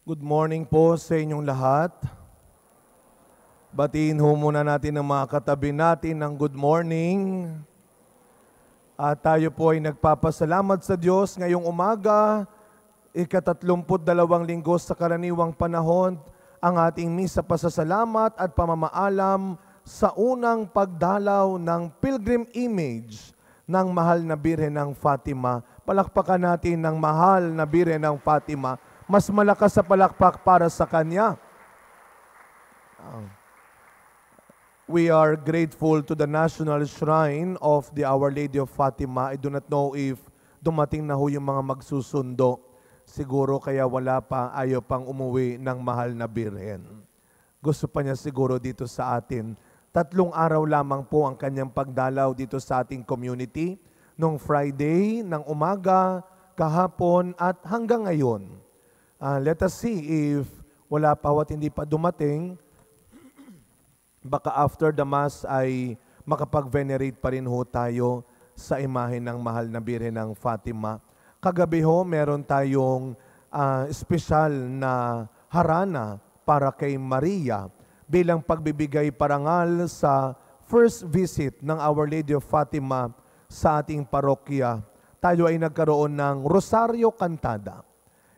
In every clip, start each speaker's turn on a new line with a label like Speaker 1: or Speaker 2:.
Speaker 1: Good morning po sa inyong lahat. Batiin ho muna natin ang mga katabi natin ng good morning. At tayo po ay nagpapasalamat sa Diyos ngayong umaga, ika-32 linggo sa karaniwang panahon, ang ating misa pasasalamat at pamamaalam sa unang pagdalaw ng pilgrim image ng mahal na Birhen ng Fatima. Palakpakan natin ng mahal na Birhen ng Fatima. Mas malakas sa palakpak para sa Kanya. We are grateful to the National Shrine of the Our Lady of Fatima. I do not know if dumating na ho yung mga magsusundo. Siguro kaya wala pa, ayaw pang umuwi ng mahal na Birhen. Gusto pa niya siguro dito sa atin. 3 araw lamang po ang kanyang pagdalaw dito sa ating community. Nung Friday, ng umaga, kahapon at hanggang ngayon. Let us see if wala pa at hindi pa dumating, baka after the Mass ay makapag-venerate pa rin ho tayo sa imahe ng mahal na Birhen ng Fatima. Kagabi ho, meron tayong espesyal na harana para kay Maria bilang pagbibigay parangal sa first visit ng Our Lady of Fatima sa ating parokya. Tayo ay nagkaroon ng Rosario Cantada.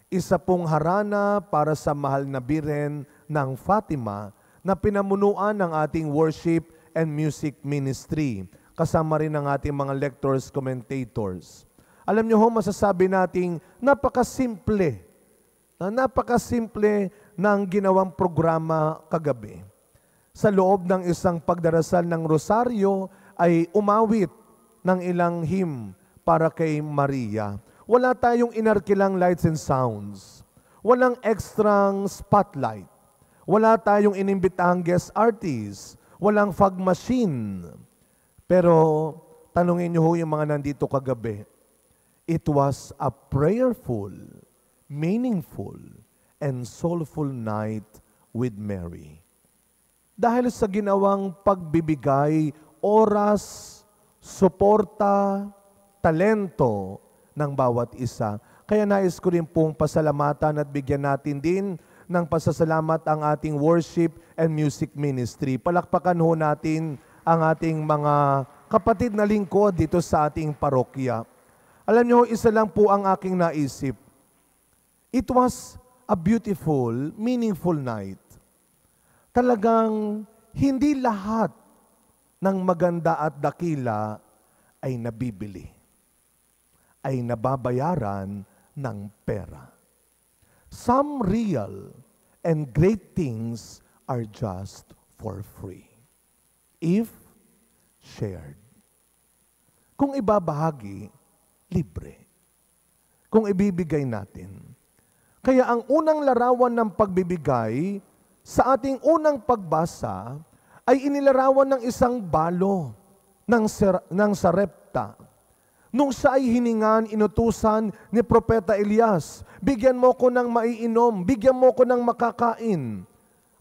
Speaker 1: Isa pong harana para sa mahal na Birhen ng Fatima na pinamunuan ng ating worship and music ministry. Kasama rin ang ating mga lectors, commentators. Alam niyo ho, masasabi nating napakasimple ng ginawang programa kagabi. Sa loob ng isang pagdarasal ng rosaryo ay umawit ng ilang hymn para kay Maria. Wala tayong inarkilang lights and sounds. Walang extrang spotlight. Wala tayong inimbitahang guest artist. Walang fog machine. Pero tanungin niyo ho yung mga nandito kagabi. It was a prayerful, meaningful, and soulful night with Mary. Dahil sa ginawang pagbibigay, oras, suporta, talento, ng bawat isa. Kaya nais ko rin pong pasalamatan at bigyan natin din ng pasasalamat ang ating worship and music ministry. Palakpakan ho natin ang ating mga kapatid na lingkod dito sa ating parokya. Alam niyo, isa lang po ang aking naisip. It was a beautiful, meaningful night. Talagang hindi lahat ng maganda at dakila ay nabibili, ay nababayaran ng pera. Some real and great things are just for free, if shared. Kung ibabahagi, libre. Kung ibibigay natin. Kaya ang unang larawan ng pagbibigay sa ating unang pagbasa ay inilarawan ng isang balo ng sarepta. Nung siya ay hiningan, inutusan ni Propeta Elias, bigyan mo ko ng maiinom, bigyan mo ko ng makakain.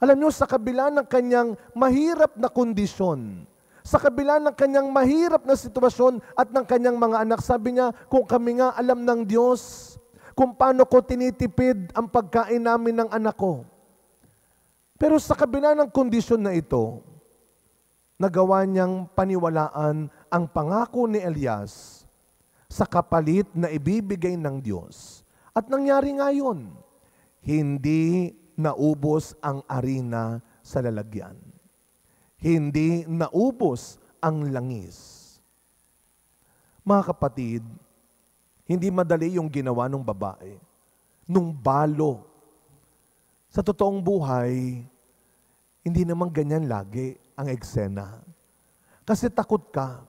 Speaker 1: Alam niyo, sa kabila ng kanyang mahirap na kondisyon, sa kabila ng kanyang mahirap na sitwasyon at ng kanyang mga anak, sabi niya, kung kami nga alam ng Diyos, kung paano ko tinitipid ang pagkain namin ng anak ko. Pero sa kabila ng kondisyon na ito, nagawa niyang paniwalaan ang pangako ni Elias sa kapalit na ibibigay ng Diyos. At nangyari nga yun, hindi naubos ang arena sa lalagyan. Hindi naubos ang langis. Mga kapatid, hindi madali yung ginawa ng babae, nung balo. Sa totoong buhay, hindi naman ganyan lagi ang eksena. Kasi takot ka,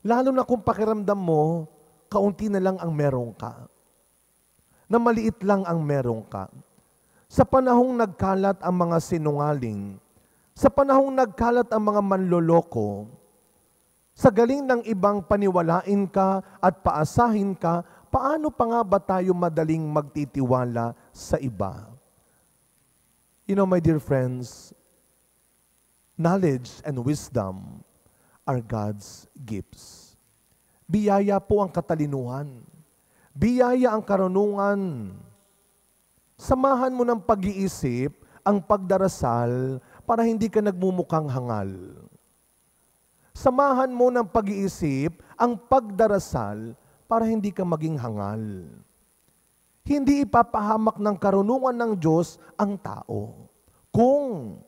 Speaker 1: lalo na kung pakiramdam mo, kaunti na lang ang meron ka. Na maliit lang ang meron ka. Sa panahong nagkalat ang mga sinungaling, sa panahong nagkalat ang mga manloloko, sa galing ng ibang paniwalain ka at paasahin ka, paano pa nga ba tayo madaling magtitiwala sa iba? You know, my dear friends, knowledge and wisdom are God's gifts. Biyaya po ang katalinuhan. Biyaya ang karunungan. Samahan mo ng pag-iisip ang pagdarasal para hindi ka nagmumukhang hangal. Samahan mo ng pag-iisip ang pagdarasal para hindi ka maging hangal. Hindi ipapahamak ng karunungan ng Diyos ang tao. Kung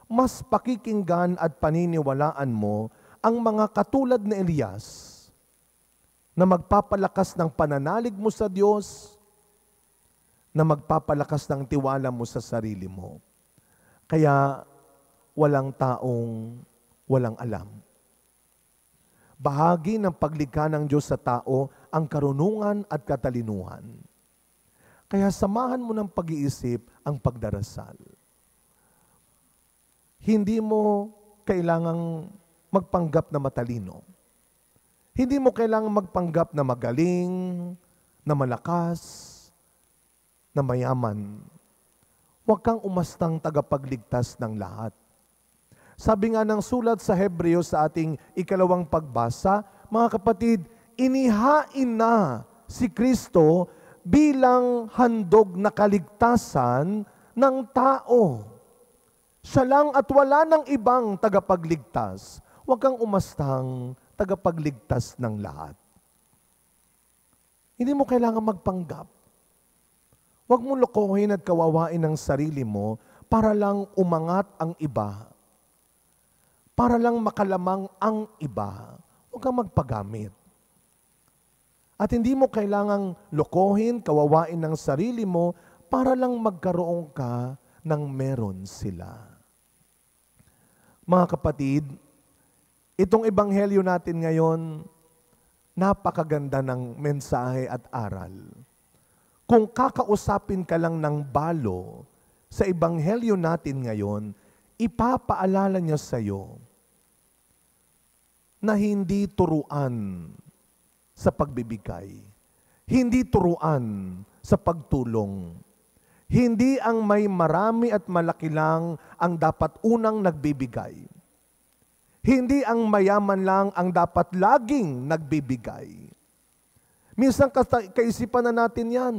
Speaker 1: mas pakikinggan at paniniwalaan mo ang mga katulad ni Elias na magpapalakas ng pananalig mo sa Diyos, na magpapalakas ng tiwala mo sa sarili mo. Kaya walang taong walang alam. Bahagi ng paglikha ng Diyos sa tao ang karunungan at katalinuhan. Kaya samahan mo ng pag-iisip ang pagdarasal. Hindi mo kailangang magpanggap na matalino. Hindi mo kailangang magpanggap na magaling, na malakas, na mayaman. Huwag kang umastang tagapagligtas ng lahat. Sabi nga ng sulat sa Hebreo sa ating ikalawang pagbasa, mga kapatid, inihain na si Kristo bilang handog na kaligtasan ng tao. Siya lang at wala ng ibang tagapagligtas. Huwag kang umastang tagapagligtas ng lahat. Hindi mo kailangan magpanggap. Huwag mo lokohin at kawawain ang sarili mo para lang umangat ang iba. Para lang makalamang ang iba. Huwag kang magpagamit. At hindi mo kailangang lokohin, kawawain ng sarili mo para lang magkaroon ka ng meron sila. Mga kapatid, itong ebanghelyo natin ngayon, napakaganda ng mensahe at aral. Kung kakausapin ka lang ng balo sa ebanghelyo natin ngayon, ipapaalala niya sa iyo na hindi turuan sa pagbibigay. Hindi turuan sa pagtulong. Hindi ang may marami at malaki lang ang dapat unang nagbibigay. Hindi ang mayaman lang ang dapat laging nagbibigay. Minsan kaisipan na natin yan.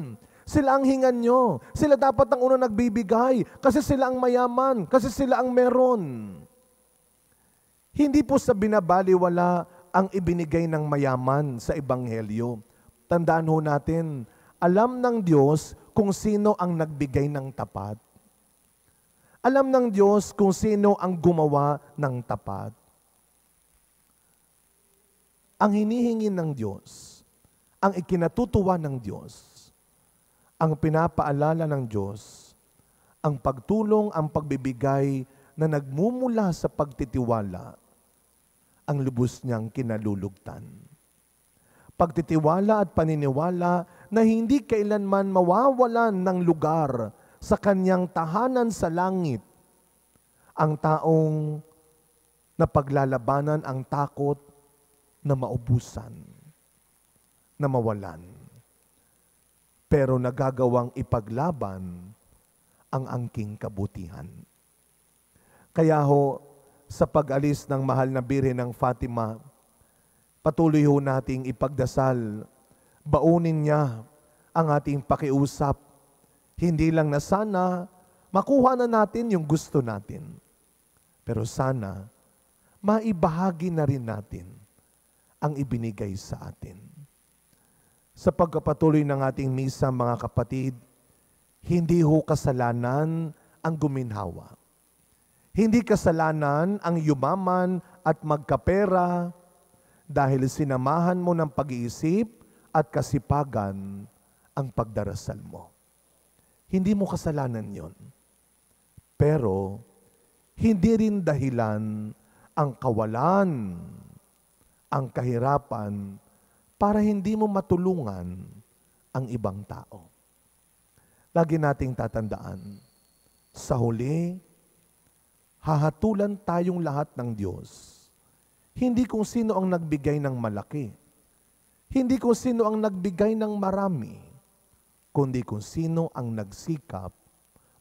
Speaker 1: Sila ang hingan nyo. Sila dapat ang unang nagbibigay kasi sila ang mayaman, kasi sila ang meron. Hindi po sa binabaliwala ang ibinigay ng mayaman sa ebanghelyo. Tandaan ho natin, alam ng Diyos kung sino ang nagbigay ng tapat. Alam ng Diyos kung sino ang gumawa ng tapat. Ang hinihingi ng Diyos, ang ikinatutuwa ng Diyos, ang pinapaalala ng Diyos, ang pagtulong, ang pagbibigay na nagmumula sa pagtitiwala, ang lubos niyang kinalulugtan. Pagtitiwala at paniniwala na hindi kailanman mawawalan ng lugar sa kanyang tahanan sa langit ang taong napaglalabanan ang takot na maubusan, na mawalan. Pero nagagawang ipaglaban ang angking kabutihan. Kaya ho, sa pag-alis ng mahal na Birhen ng Fatima, patuloy ho nating ipagdasal, baunin niya ang ating pakiusap. Hindi lang na sana makuha na natin yung gusto natin, pero sana maibahagi na rin natin ang ibinigay sa atin. Sa pagkapatuloy ng ating misa, mga kapatid, hindi ho kasalanan ang guminhawa. Hindi kasalanan ang yumaman at magkapera dahil sinamahan mo ng pag-iisip at kasipagan ang pagdarasal mo. Hindi mo kasalanan yon. Pero, hindi rin dahilan ang kawalan, ang kahirapan, para hindi mo matulungan ang ibang tao. Lagi nating tatandaan, sa huli, hahatulan tayong lahat ng Diyos. Hindi kung sino ang nagbigay ng malaki. Hindi kung sino ang nagbigay ng marami. Kundi kung sino ang nagsikap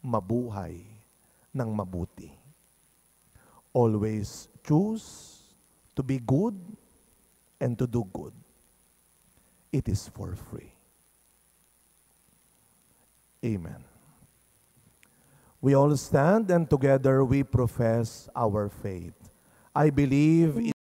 Speaker 1: mabuhay ng mabuti. Always choose to be good and to do good. It is for free. Amen. We all stand and together we profess our faith. I believe in